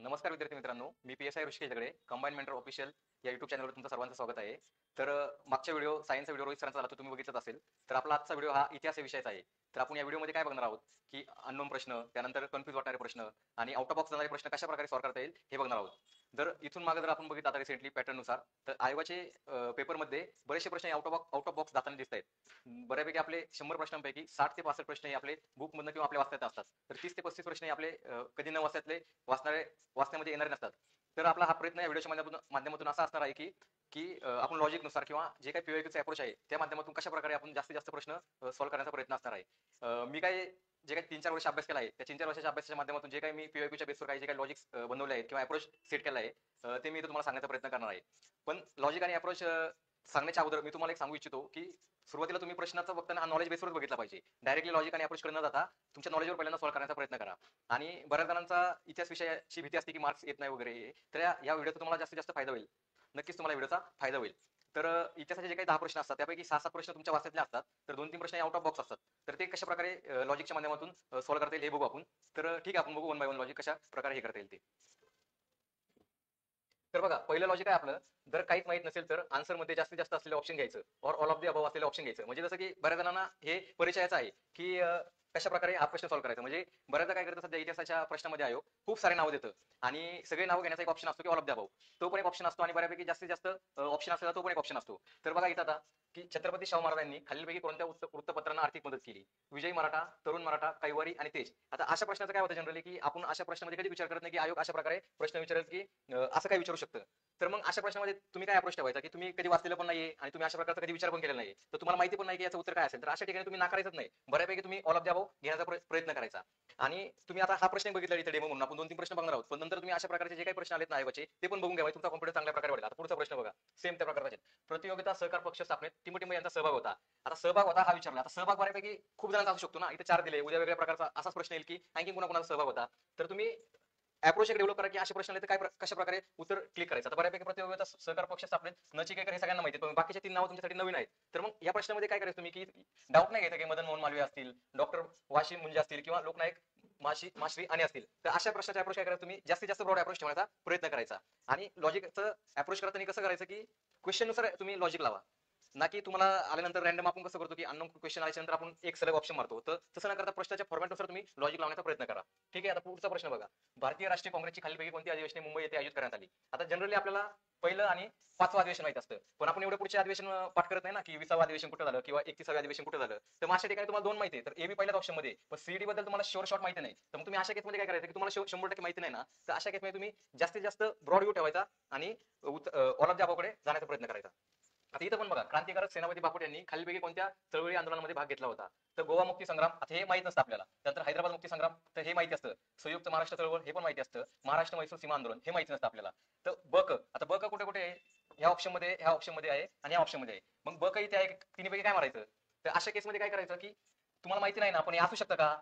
नमस्कार विद्यार्थी मित्रांनो, मी पी-एस-आय ऋषिकेश दगडे, कंबाईन मेंटर ऑफिशियल या युट्यूब चॅनलवर तुमचं सर्वांचं स्वागत आहे. तर मागच्या व्हिडिओ सायन्सचा व्हिडिओ रोहित सरांचा झाला तो तुम्ही बघितलाच असेल. तर आपला आजचा व्हिडिओ हा इतिहास या विषयाचा आहे. तर आपण या व्हिडिओमध्ये काय बघणार आहोत की अननोन प्रश्न, त्यानंतर कन्फ्यूज वाटणारे प्रश्न आणि आउट ऑफ बॉक्स जाणारे प्रश्न कशा प्रकारे सॉल्व्ह करता येईल हे बघणार आहोत. जर इथून मागे जर आपण बघितलं आता रिसेंटली पॅटर्ननुसार तर आयोगाचे पेपरमध्ये बरेचसे प्रश्न आउट ऑफ बॉक्स जाताना दिसत आहेत. बऱ्यापैकी आपले 100 प्रश्नांपैकी 60 ते 65 प्रश्न हे आपले बुकमधनं किंवा आपल्या वाचण्यात असतात. तर 30 ते 35 प्रश्न हे आपले कधी न वाचल्यातले वाचण्यामध्ये येणारे नसतात. तर आपला हा प्रयत्न या व्हिडिओच्या माध्यमातून असा असणार आहे की की आपण लॉजिकनुसार किंवा जे काही पीवायक्यूचा अप्रोच आहे त्या माध्यमातून कशा प्रकारे आपण जास्तीत जास्त प्रश्न सॉल्व्ह करण्याचा प्रयत्न असणार आहे. मी काय जे काही 3-4 वर्ष अभ्यास केला आहे त्या 3-4 वर्षाच्या अभ्यासाच्या माध्यमातून जे काही मी पीवायक्यूच्या बेसवर काही जे काही लॉजिक्स बनवले आहेत किंवा अप्रोच सेट केला आहे ते मी तुम्हाला सांगण्याचा प्रयत्न करणार आहे. पण लॉजिक आणि अप्रोच सांगण्याच्या अगोदर मी तुम्हाला एक सांगू इच्छितो की सुरुवातीला तुम्ही प्रश्नाचा बघताना नॉलेज बेसवरच बघितला पाहिजे. डायरेक्टली लॉजिक आणि अप्रोच न जाता तुमच्या नॉलेजवर पहिल्यांदा सॉल्व्ह करण्याचा प्रयत्न करा. आणि बऱ्याच जणांचा इतिहास विषयाची भीती असते की मार्क्स येत नाही वगैरे. तर या व्हिडिओचा तुम्हाला जास्तीत जास्त फायदा होईल. नक्कीच तुम्हाला व्हिडिओचा फायदा होईल. तर इतिहासाचे जे काही 10 प्रश्न असतात त्यापैकी 6-7 प्रश्न तुमच्या वाचण्यातले असतात. तर 2-3 प्रश्न आउट ऑफ बॉक्स असतात. तर ते कशा प्रकारे लॉजिकच्या माध्यमातून सॉल्व्ह करता येईल हे बघू आपण. तर ठीक आहे, आपण बघू वन बाय वन लॉजिक कशा प्रकारे हे करता येईल ते. तर बघा, पहिलं लॉजिक आहे आपलं, जर काहीच माहित नसेल तर आन्सर मध्ये जास्तीत जास्त असलेलं ऑप्शन घ्यायचं और ऑल ऑफ द अबव असलेलं ऑप्शन घ्यायचं. म्हणजे जसं की बऱ्याच जणांना हे परिचयाचं आहे की कशा प्रकारे हा प्रश्न सॉल्व्ह करायचा. म्हणजे बऱ्याचदा काय करतं, सध्या इतिहासाच्या प्रश्नामध्ये आयोग खूप सारे नाव देतं आणि सगळे नाव घेण्याचा एक ऑप्शन असतो की ऑल ऑफ द अबव, तो पण एक ऑप्शन असतो आणि बऱ्यापैकी जास्तीत जास्त ऑप्शन असलेला तो पण एक ऑप्शन असतो. तर बघा इथं आता की छत्रपती शाहू महाराजांनी खालीलपैकी कोणत्या वृत्तपत्रांना आर्थिक मदत केली? विजयी मराठा, तरुण मराठा, कैवारी आणि तेज. आता अशा प्रश्नाचं काय होतं जनरली की आपण अशा प्रश्नामध्ये कधी विचार करत नाही की आयोग अशा प्रकारे प्रश्न विचारेल की असं काय विचारू शकतं. तर मग अशा प्रश्नामध्ये तुम्ही काय अप्रोच ठेवायचा की तुम्ही कधी वाचलेलं पण नाहीये आणि तुम्ही अशा प्रकारचा कधी विचार पण केलेला नाही, तर तुम्हाला माहिती पण नाही की याचं उत्तर काय असेल. तर अशा ठिकाणी तुम्ही नाकारायचंच नाही. बऱ्यापैकी तुम्ही ऑल ऑफ द अबव घेण्याचा प्रयत्न करायचा. आणि तुम्ही आता हा प्रश्न बघितला इथे डेमो म्हणून आपण 2-3 प्रश्न बघणार आहोत. पण नंतर तुम्ही अशा प्रकारचे जे काही प्रश्न आलेत ना आयोगाचे ते पण बघून घ्यावे. तुमचा कॉन्फिडन्स चांगल्या प्रकारे वाढेल. आता पुढचा प्रश्न बघा. सेम त्या प्रकारचा प्रतियोगिता सहकार पक्ष स्थापनेत टिंबटिंब यांचा सहभाग होता. आता सहभाग होता हा विचारला. आता सहभाग बऱ्यापैकी खूप जणांचा असू शकतो ना. इथे 4 दिले. उद्या वेगळ्या प्रकारचा असाच प्रश्न येईल की आणखी कोणाचा सहभाग होता. तर तुम्ही अप्रोच एक डेव्हलप करा की असे प्रश्न आले तर काय कशा प्रकारे उत्तर क्लिक करायचं. आता बऱ्यापैकी प्रतियोगिता सहकार पक्ष स्थापनेत नचिकेकर हे सगळ्यांना माहिती, पण बाकीचे 3 नावं तुमच्यासाठी नवीन आहेत. तर मग या प्रश्नामध्ये काय करायचं तुम्ही की डाऊट नाही घ्यायचा की मदन मोहन मालवीय असतील, डॉक्टर वाशी मुंजे असतील किंवा लोकनायक माश्री आणि असतील. तर अशा प्रश्नाचा अप्रोच काय करायचं, तुम्ही जास्तीत जास्त ब्रॉड अप्रोच ठेवण्याचा प्रयत्न करायचा. आणि लॉजिकचं अप्रोच करताना कसं करायचं की क्वेश्चन नुसार तुम्ही लॉजिक लावा, ना की तुम्हाला आल्यानंतर रॅन्डम आपण कसं करतो की अननोन क्वेश्चन आल्यानंतर आपण एक सलग ऑप्शन मारतो. तर तसं न करता प्रश्नाच्या फॉर्मॅटनुसार तुम्ही लॉजिक लावण्याचा प्रयत्न करा. ठीक आहे. आता पुढचा प्रश्न बघा. भारतीय राष्ट्रीय काँग्रेसची खालीलपैकी कोणती अधिवेशने मुंबई येथे आयोजित करण्यात आली? आता जनरली आपल्याला पहिलं आणि 5वं अधिवेशन माहित असतं, पण आपण एवढं पुढचे अधिवेशन पाठ करत नाही ना की 20वं अधिवेशन कुठं झालं किंवा 31वं अधिवेशन कुठं झालं. तर मग अशा ठिकाणी तुम्हाला 2 माहिती आहे, तर ए बी पहिल्याच ऑप्शन मध्ये, पण सीडी बद्दल तुम्हाला शुअर शॉट माहिती नाही. तर मग तुम्ही अशा केसमध्ये काय करायचं की तुम्हाला 100% माहिती नाही ना, तर अशा केसमध्ये तुम्ही जास्तीत जास्त ब्रॉड व्ह्यू ठेवायचा आणि ऑल ऑफ द अबवकडे जाण्याचा प्रयत्न करायचा. आता इथं पण बघा, क्रांतिकारक सेनापती बापट यांनी खालीलपैकी कोणत्या चळवळी आंदोलनामध्ये भाग घेतला होता? तर गोवा मुक्ती संग्राम, आता हे माहित नसतं आपल्याला. त्यानंतर हैदराबाद मुक्ती संग्राम, तर हे माहिती असतं. संयुक्त महाराष्ट्र चळवळ हे पण माहिती असतं. महाराष्ट्र मैसूर सीमा आंदोलन हे माहिती नसतं आपल्याला. तर ब क, आता ब क कुठे कुठे आहे? ह्या ऑप्शन मध्ये आहे आणि ह्या ऑप्शन मध्ये आहे. मग ब क इथे आहे, तिन्हीपैकी काय मारायचं? तर अशा केसमध्ये काय करायचं की तुम्हाला माहिती नाही ना, पण हे असू शकतं का?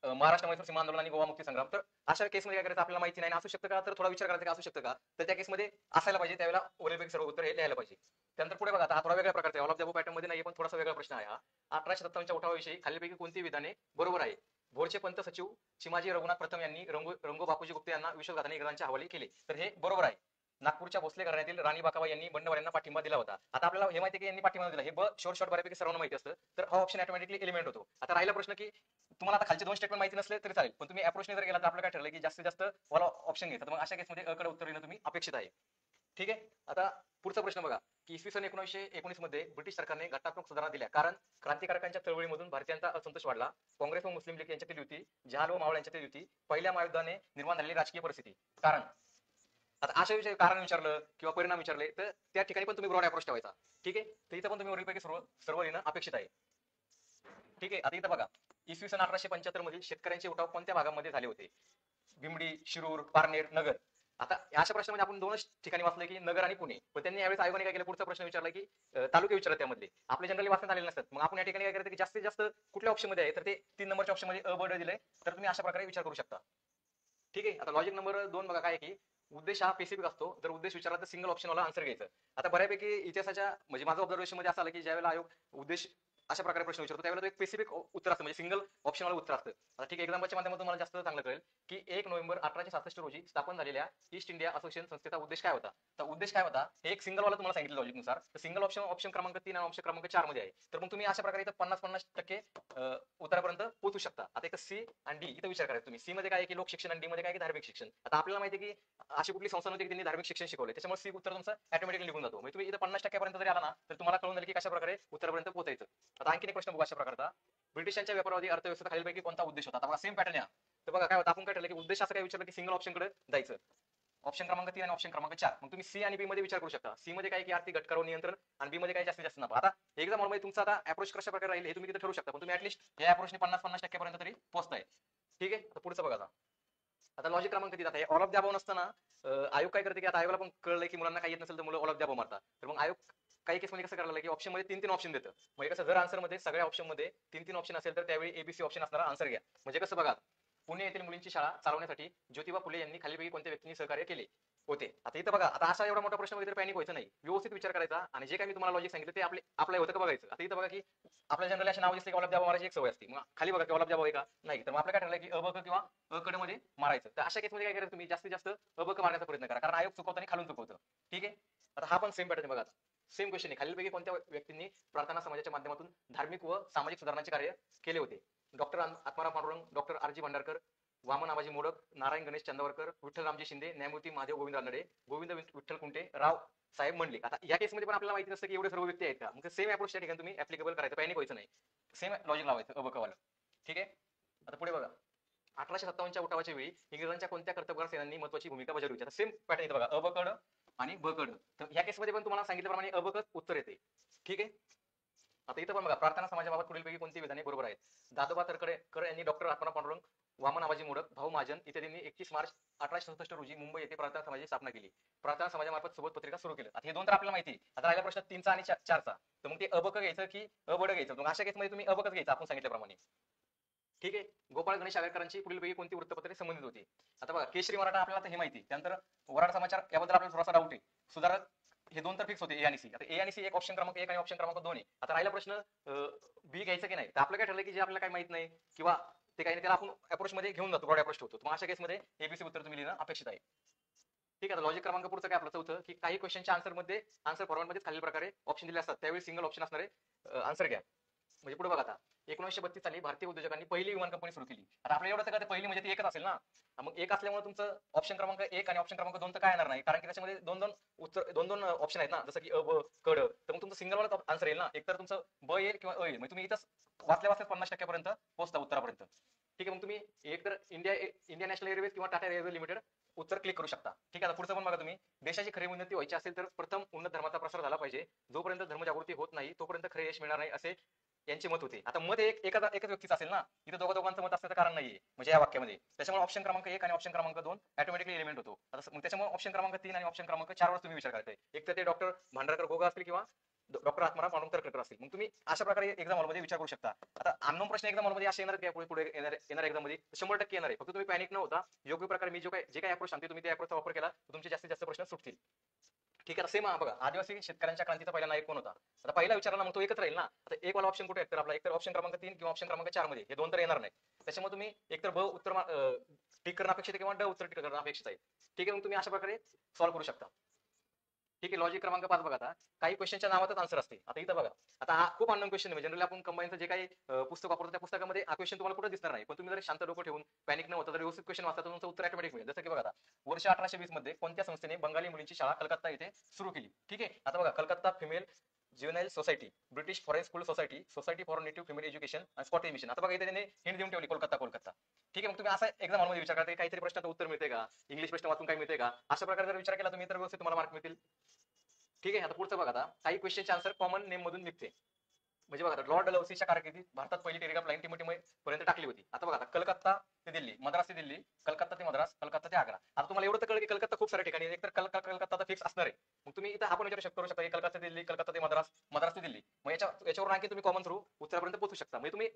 महाराष्ट्र मैसूर सीमा आंदोलन आणि गोवा मुक्ती संग्राम. तर अशा केसमध्ये काय करायचं, आपल्याला माहिती नाही असू शकतं का, तर थोडा विचार करायचा का असू शकतं का, तर त्या केसमध्ये असायला पाहिजे त्यावेळेला वरीलपैकी सर्व उत्तर हे लिहायला पाहिजे. त्यानंतर पुढे बघा, आता हा थोडा वेगळ्या प्रकारचा ऑल ऑफ द पॅटर्न मध्ये नाही, पण थोडासा वेगळा प्रश्न आहे हा. 1857च्या उठावाविषयी खालीलपैकी कोणती विधाने बरोबर आहे? भोरचे पंत सचिव चिमाजी रघुनाथ प्रथम यांनी रंगो बापूजी गुप्ते यांना विश्वासघाताने इंग्रजांच्या हवाली केले, तर हे बरोबर आहे. नागपूरच्या भोसले घराण्यातील राणी बाकाबाई यांनी बंडवर यांना पाठिंबा दिला होता. आता आपल्याला हे माहिती की यांनी पाठिंबा दिला, हे ब शॉर्ट शॉर्ट बऱ्यापैकी सर्वांना माहिती असतं. तर हा ऑप्शन ऑटोमॅटिकली एलिमेंट होतो. आता राहिला प्रश्न की तुम्हाला आता खालचे 2 स्टेटमेंट माहिती नसले तरी चालेल, पण तुम्ही अप्रोचने जर गेला तर आपलं काय ठरलं की जास्तीत जास्त वाला ऑप्शन घ्यायचा. तर मग अशा केसमध्ये अकडे उत्तर येणं तुम्ही अपेक्षित आहे. ठीक आहे. आता पुढचा प्रश्न बघा की इसवी सन 1919 मध्ये ब्रिटिश सरकारने घटनात्मक सुधारणा दिल्या कारण क्रांतिकारकांच्या चळवळीमधून भारतीयांचा असंतोष वाढला. काँग्रेस व मुस्लिम लीग यांच्यातील युती, जहाल व मावळ यांच्यातील युती, पहिल्या महायुद्धाने निर्माण झालेली राजकीय परिस्थिती. कारण आता अशा विषयी कारण विचारलं किंवा परिणाम विचारले तर त्या ठिकाणी पण तुम्ही ब्रॉड अप्रोच ठेवायचा. ठीक आहे. तर इथं पण तुम्ही वरीलपैकी सर्व लिहिणं अपेक्षित आहे. ठीक आहे. आता इथं बघा, इसवी सन 1875 मधील शेतकऱ्यांचे उठाव कोणत्या भागामध्ये झाले होते? बिमडी, शिरूर, पारनेर, नगर. आता अशा प्रश्नामध्ये आपण 2च ठिकाणी वाचलंय की नगर आणि पुणे, पण त्यांनी यावेळेस आयोगाने काय केलं, पुढचा प्रश्न विचारला की तालुके विचारले त्यामधले. आपले जनरली वाचण्यात आलेले नसतात. मग आपण या ठिकाणी काय करायचं की जास्तीत जास्त कुठल्या ऑप्शन मध्ये आहे, तर ते 3 नंबरच्या ऑप्शन मध्ये अ ब ड दिलंय. तर तुम्ही अशा प्रकारे विचार करू शकता. ठीक आहे. आता लॉजिक नंबर 2 बघा, काय की उद्देश हा स्पेसिफिक असतो. जर उद्देश विचारला तर सिंगल ऑप्शन वाला आन्सर घ्यायचं. आता बऱ्यापैकी इतिहासाच्या म्हणजे माझं ऑब्झर्वेशन मध्ये असं आलं की ज्यावेळेला आयोग उद्देश अशा प्रकारे प्रश्न विचारतो त्यावेळेला एक स्पेसिफिक उत्तर असतं म्हणजे सिंगल ऑप्शनवालं उत्तर असतं. आता ठीक आहे एक्झाम्पलच्या माध्यमातून मला जास्त चांगलं कळेल की 1 नोव्हेंबर 1866 रोजी स्थापन झालेल्या ईस्ट इंडिया असोसिएशन संस्थेचा उद्देश काय होता. तर उद्देश काय होता हे एक सिंगल वाला तुम्हाला सांगितलं लॉजिकनुसार. तर सिंगल ऑप्शन ऑप्शन क्रमांक 3 आणि ऑप्शन क्रमांक 4 मध्ये आहे. तर मग तुम्ही अशा प्रकारे इथं 50-50% उत्तरापर्यंत पोहोचू शकता. आता इथं सी आणि डी इथं विचार करायचा तुम्ही. सी मध्ये काय आहे की लोक शिक्षण आणि डी मध्ये काय आहे की धार्मिक शिक्षण. आता आपल्याला माहिती आहे की अशी कुठली संस्था नव्हती की त्यांनी धार्मिक शिक्षण शिकवले त्याच्यामुळे सी उत्तर तुमचं ऑटोमॅटिकली निघून जातो. म्हणजे तुम्ही इथं 50% पर्यंत जरी आला ना तर तुम्हाला कळून जाईल की कशा प्रकारे उत्तरापर्यंत पोहोचायचं. आता आणखी एक प्रश्न बघू अशा प्रकारचा ब्रिटिशांच्या व्यापारवादी अर्थव्यवस्थेत खालीलपैकी कोणता उद्देश होता. आता सेम पॅटर्न या तर बघा काय होतं आपण काय ठरलं की उद्देश असं काय विचारलं की सिंगल ऑप्शनकडे जायचं. ऑप्शन क्रमांक 3 आणि ऑप्शन क्रमांक 4 मग तुम्ही सी आणि बी मध्ये विचार करू शकता. सी मध्ये काय की आर्थिक घटकावर नियंत्रण आणि बी मध्ये काय जास्तीत जास्त नफा. आता एक्झाम हॉलमध्ये तुमचा आता अप्रोच कशा प्रकारे राहील हे तुम्ही तिथे ठरवू शकता पण तुम्ही ऍटलीस्ट या अप्रोचने 50-50% पर्यंत तरी पोहोचताय. ठीक आहे आता पुढचं बघा आता लॉजिक क्रमांक किती आता ऑल ऑफ द अबाव नसताना आयोग काय करते की आता आयोगाला पण कळलंय की मुलांना काही येत नसेल तर मुलं ऑल ऑफ द अबाव मारतात. तर मग आयोग काही केसमध्ये कसं करायला की ऑप्शन मध्ये 3-3 ऑप्शन देतं. म्हणजे कसं जर आन्सर मध्ये सगळ्या ऑप्शन मध्ये 3-3 ऑप्शन असेल तर त्यावेळी एबीसी ऑप्शन असणारा आन्सर घ्या. म्हणजे कसं बघा पुणे येथील मुलींची शाळा चालवण्यासाठी ज्योतिबा फुले यांनी खालीलपैकी कोणत्या व्यक्तींनी सहकार्य केले होते. आता इथं बघा आता असा एवढा मोठा प्रश्न वगैरे पॅनिक व्हायचं नाही. व्यवस्थित विचार करायचा आणि जे काही मी तुम्हाला लॉजिक सांगितलं ते आपलं होतं का बघायचं. आता इथं बघा की आपल्या जनरली असे नाव दिसले की ऑल ऑफ द अबाव मारायची एक सवय असते. मग खाली बघा की ऑल ऑफ द अबाव आहे का नाही तर मग आपलं काय ठरलं की अ किंवा अ मध्ये मारायचं. तर अशा केसमध्ये काय करायचं तुम्ही जास्तीत जास्त मारण्याचा प्रयत्न करा कारण आयोग चुकवताना खालून चुकवतं. ठीक आहे आता हा पण सेम पॅटर्न बघा सेम क्वेश्चन आहे खालीलपैकी कोणत्या व्यक्तींनी प्रार्थना समाजाच्या माध्यमातून धार्मिक व सामाजिक सुधारणाचे कार्य केले होते. Doctor Atmaram Pandurang, doctor R G Bhandarkar, Vaman Abaji Modak, Narayan Ganesh Chandavarkar, Vitthal Ramji Shinde, न्यायमूर्ती महादेव गोविंद रानडे, गोविंद विठ्ठल कुंटे, राव साहेब मंडलिक. आता या केसमध्ये पण आपल्याला माहिती नसतं की एवढे सर्व व्यक्ती आहेत का मग सेम अप्रोच त्या ठिकाणी तुम्ही ऍप्लिकेबल करायचं पॅनिक व्हायचं नाही. सेम लॉजिक लावायचं अबकवालं. ठीक आहे आता पुढे बघा 1857च्या उठावाच्या वेळी इंग्रजांच्या कोणत्या कर्तबगार सेनांनी महत्वाची भूमिका बजावली होती. आता सेम पॅटर्न येतं बघा अबकड आणि बकड. तर ह्या केसमध्ये पण तुम्हाला सांगितल्याप्रमाणे अबकच उत्तर येते. ठीक आहे आता इथं पण बघा प्रार्थना समाजाबाबत पुढीलपैकी कोणती विधाने बरोबर आहेत. दादोबा तरखडकर यांनी डॉक्टर आत्माराम पांडुरंग, वामन आबाजी मोडक, भाऊ महाजन इत्यादींनी 21 मार्च 1867 रोजी मुंबई येथे प्रार्थना समाजाची स्थापना केली. प्रार्थना समाजामार्फत सोबत पत्रिका सुरू केली. आता हे दोन तर आपल्याला माहिती. आता राहिला प्रश्न 3चा आणि 4चा. तर मग ते अबक घ्यायचं की अबड घ्यायचं. मग अशा केसमध्ये तुम्ही अबकच घ्यायचं आपण सांगितल्याप्रमाणे. ठीक आहे गोपाळ गणेश आगरकरांची पुढीलपैकी कोणती वृत्तपत्रे संबंधित होती. आता बघा केशरी मराठा आपल्याला हे माहिती त्यानंतर वराड समाचार याबद्दल आपल्याला थोडासा डाऊट आहे. सुधारक हे दोन तर फिक्स होते ए आणि सी. आता ए आणि सी एक ऑप्शन क्रमांक 1 आणि ऑप्शन क्रमांक 2 आहे. आता राहिला प्रश्न बी घ्यायचं की नाही तर आपलं काय ठरलं की जे आपल्याला काही माहित नाही किंवा ते काही नाही त्याला आपण अप्रोच मध्ये घेऊन जातो ब्रॉड अप्रोच होतो. मग अशा केसमध्ये एबीसी उत्तर तुम्ही लिहिणं अपेक्षित आहे. ठीक आहे लॉजिक क्रमांक पुढचं काय आपलं चौथं की काही क्वेश्चनच्या आन्सर मध्ये आन्सर फॉर्मॅट मध्ये खालील प्रकारे ऑप्शन दिले असतात त्यावेळी सिंगल ऑप्शन असणारे आन्सर घ्या. म्हणजे पुढे बघा आता 1932 साली भारतीय उद्योजकांनी पहिली विमान कंपनी सुरू केली. आता आपल्या एवढं तर पहिली म्हणजे ती एकच असेल ना. मग एक असल्यामुळे तुमचं ऑप्शन क्रमांक 1 आणि ऑप्शन क्रमांक 2 तर काय येणार नाही कारण की त्याच्यामध्ये दोन दोन ऑप्शन आहेत ना जसं की अ ब कड तर मग तुमचं सिंगल वाला आन्सर येईल ना एक तर तुमचं ब येईल किंवा अ येईल. म्हणजे तुम्ही इथं वाचल्या 50% पर्यंत पोहोचता उत्तरापर्यंत. ठीक आहे मग तुम्ही एक तर इंडिया नॅशनल एअरवेज किंवा टाटा एअरवेज लिमिटेड उत्तर क्लिक करू शकता. ठीक आहे आता पुढचं पण बघा तुम्ही देशाची खरी उन्नती व्हायची असेल तर प्रथम उन्नत धर्माचा प्रसार झाला पाहिजे. जोपर्यंत धर्मजागृती होत नाही तोपर्यंत खरे यश मिळणार नाही असे यांचे मत होते. आता मत एकच व्यक्तीचं असेल ना इथं दोघांचं मत असण्याचं कारण नाहीये म्हणजे या वाक्यामध्ये. त्याच्यामुळे ऑप्शन क्रमांक 1 आणि ऑप्शन क्रमांक 2 ऑटोमॅटिकली एलिमेंट होतो. आता मग त्याच्यामुळे ऑप्शन क्रमांक 3 आणि ऑप्शन क्रमांक 4 वर तुम्ही विचार करताय. एक तर ते डॉक्टर भांडारकर गोगा असतील किंवा डॉक्टर आत्माराम पांडुरंग तरखडकर असतील. मग तुम्ही अशा प्रकारे एक्झाम हॉलमध्ये विचार करू शकता. आता अननोन प्रश्न एक्झाम हॉलमध्ये असे येणार की पुढे येणार एक्झाम मध्ये 100% येणार आहे. फक्त तुम्ही पॅनिक न होता योग्य प्रकारे मी जे काही अप्रोच सांगते तुम्ही त्या अप्रोचचा वापर केला तर तुमचे जास्तीत जास्त प्रश्न सुटतील. ठीक आहे सेम बघा आदिवासी शेतकऱ्यांच्या क्रांतीचा पहिला नायक कोण होता. आता पहिला विचारला मग तो एकच राहील ना. आता एक वाला ऑप्शन कुठे आहे तर आपला एक तर ऑप्शन क्रमांक 3 किंवा ऑप्शन क्रमांक 4 मध्ये हे दोन तर येणार नाही. त्याच्यामुळे तुम्ही एकतर ब उत्तर टिक करणं अपेक्षित किंवा ड उत्तर टिक करणं अपेक्षित आहे. ठीक आहे मग तुम्ही अशा प्रकारे सॉल्व्ह करू शकता. ठीक आहे लॉजिक क्रमांक 5 बघा आता काही क्वेश्चनच्या नावातच आन्सर असते. आता इथं बघा आता हा खूप अननोन क्वेश्चन आहे जनरली आपण कंबाईनचं जे काही पुस्तक वापरतो त्या पुस्तकामध्ये हा क्वेश्चन तुम्हाला कुठे दिसणार नाही. पण तुम्ही जर शांत डोकं ठेवून पॅनिक न होता जर व्यवस्थित क्वेश्चन वाचता तर तुमचं उत्तर ऑटोमॅटिक मिळेल. जसं की बघा आता वर्ष 1820 मध्ये कोणत्या संस्थेने बंगाली मुलींची शाळा कलकत्ता येथे सुरू केली. ठीक आहे आता बघा Calcutta female juvenile society, British foreign school society, society for native female education आणि स्कॉटिश मिशन. आता बघा इथे त्यांनी हिंट देऊन ठेवली कोलकाता. ठीक आहे मग तुम्ही असा एक्झाम हॉलमध्ये विचार करता काहीतरी प्रश्नाचं उत्तर मिळते का इंग्लिश प्रश्न वाचून काय मिळते का अशा प्रकारे जर विचार केला तुम्ही तर व्यवस्थित तुम्हाला मार्क मिळतील. ठीक आहे आता पुढचं बघा आता काही क्वेश्चनचे आन्सर कॉमन नेम मधून निघते. म्हणजे बघा लॉर्ड डलहौसीच्या कारकिर्दीत भारतात पहिली टेलिग्राफ लाईन टिमोटिमो पर्यंत टाकली होती. आता बघा कलकत्ता ते दिल्ली, मद्रास ते दिल्ली, कलकत्ता ते मद्रास, कलकत्ता ते आग्रा. आता तुम्हाला एवढं तर कळलं की कलकत्ता खूप साऱ्या ठिकाणी एक तर कलकत्ता फिक्स असणार आहे. मग तुम्ही इथं आपण विचारू शकता की कलकत्ता ते दिल्ली, कलकत्ता ते मद्रास, मद्रास ते दिल्ली. मग याच्यावर आणखी तुम्ही कॉमन थ्रू उत्तरापर्यंत पोहोचू शकता. म्हणजे तुम्ही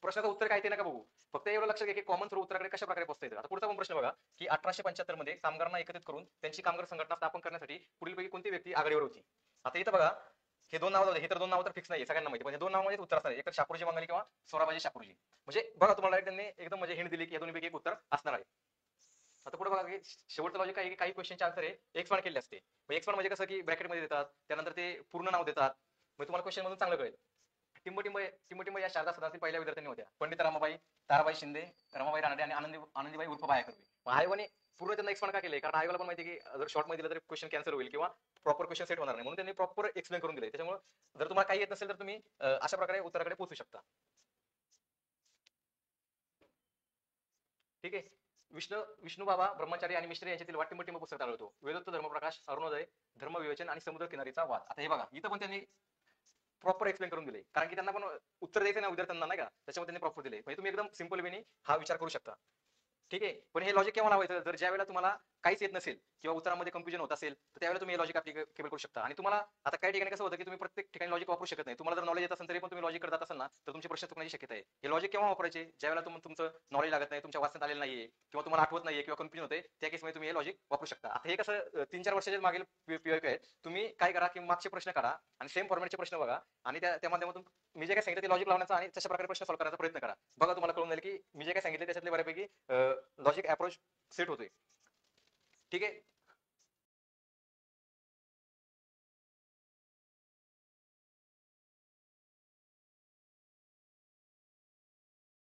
प्रश्नाचं उत्तर काय ते नका बघू फक्त एवढं लक्षात घ्या की कॉमन थ्रू उत्तराकडे कशा प्रकारे पोहोचता येतं. आता पुढचा पण प्रश्न बघा की 1875 मध्ये कामगारांना एकत्रित करून त्यांची कामगार संघटना स्थापन करण्यासाठी पुढीलपैकी कोणती व्यक्ती आघाडीवर होती. आता इथं बघा हे दोन नाव हे तर दोन नाव तर फिक्स नाही सगळ्यांना माहिती, पण हे दोन नावामध्ये उत्तर असणार आहे, एक शापूरजी बंगाली किंवा सोराबाजी शापूरजी. म्हणजे बघा तुम्हाला त्यांनी एकदम म्हणजे हिंट दिली की या दोन्हीपैकी एक उत्तर असणार आहे. आता पुढे बघा की शेवटचं लॉजिक काय काही क्वेश्चनचे आन्सर आहे एक्सपांड केले असते. एक्सपांड म्हणजे कसं की ब्रॅकेटमध्ये देतात, त्यानंतर ते पूर्ण नाव देतात, मग तुम्हाला क्वेश्चन मधून चांगलं कळेल. टिंबटिंब या शारदा सदनातील पहिल्या विद्यार्थ्यांनी होत्या पंडित रमाबाई, ताराबाई शिंदे, रमाबाई रानडे आणि आनंदीबाई उर्फ बाया कर्वे. आयोगाने पूर्ण त्यांना एक्सपांड का केले, कारण आयोगाला पण माहिती की जर शॉर्ट मध्ये दिलं तर क्वेश्चन कॅन्सल होईल किंवा प्रॉपर क्वेश्चन सेट होणार नाही, म्हणून त्यांनी प्रॉपर एक्सप्लेन करून दिले. त्याच्यामुळे जर तुम्हाला काही येत नसेल तर तुम्ही अशा प्रकारे उत्तराकडे पोहोचू शकता. ठीक आहे. विष्णू बाबा ब्रह्मचारी आणि मिश्र यांच्यातील वाटिंबटिंब पुस्तक आढळतो. वेदोत्त धर्मप्रकाश, अरुणोदय, धर्मविवेचन आणि समुद्र किनारीचा वाद. आता हे बघा इथं पण त्यांनी प्रॉपर एक्सप्लेन करून दिले, कारण की त्यांना पण उत्तर द्यायचं ना विद्यार्थ्यांना नाही का, त्याच्यामुळे त्यांनी प्रॉपर दिले. म्हणजे तुम्ही एकदम सिंपल वेने हा विचार करू शकता. ठीक आहे. पण हे लॉजिक केव्हा लावायचं, जर ज्या वेळेला तुम्हाला काहीच येत नसेल किंवा उत्तरामध्ये कन्फ्युजन होत असेल तर त्यावेळेला तुम्ही हे लॉजिक ऍप्लिकेबल करू शकता. आणि तुम्हाला आता काही ठिकाणी कसं होतं की तुम्ही प्रत्येक ठिकाणी लॉजिक वापरू शकत नाही. तुम्हाला जर नॉलेज येत असेल तरी पण तुम्ही लॉजिक करत असाल ना तर तुमचे प्रश्न चुकण्याची शक्यता आहे. हे लॉजिक केव्हा वापरायचे, ज्या वेळेला तुमचं नॉलेज लागत नाही, तुमच्या वाचण्यात आलेलं नाहीये किंवा तुम्हाला आठवत नाहीये किंवा कन्फ्युजन होते, त्या केसमध्ये तुम्ही हे लॉजिक वापरू शकता. आता हे कसं 3-4 वर्षाच्या मागील पीवायक्यू आहे. तुम्ही काय करा की मागचे प्रश्न काढा आणि सेम फॉर्मॅटचे प्रश्न बघा आणि त्या माध्यमातून मी जे काय सांगितलं ते लॉजिक लावण्याचा आणि तशा प्रकारे प्रश्न सॉल्व्ह करायचा प्रयत्न करा. बघा तुम्हाला कळून जाईल की मी जे काय सांगितले त्याच्यातले बऱ्यापैकी लॉजिक अप्रोच सेट होतोय. ठीक आहे.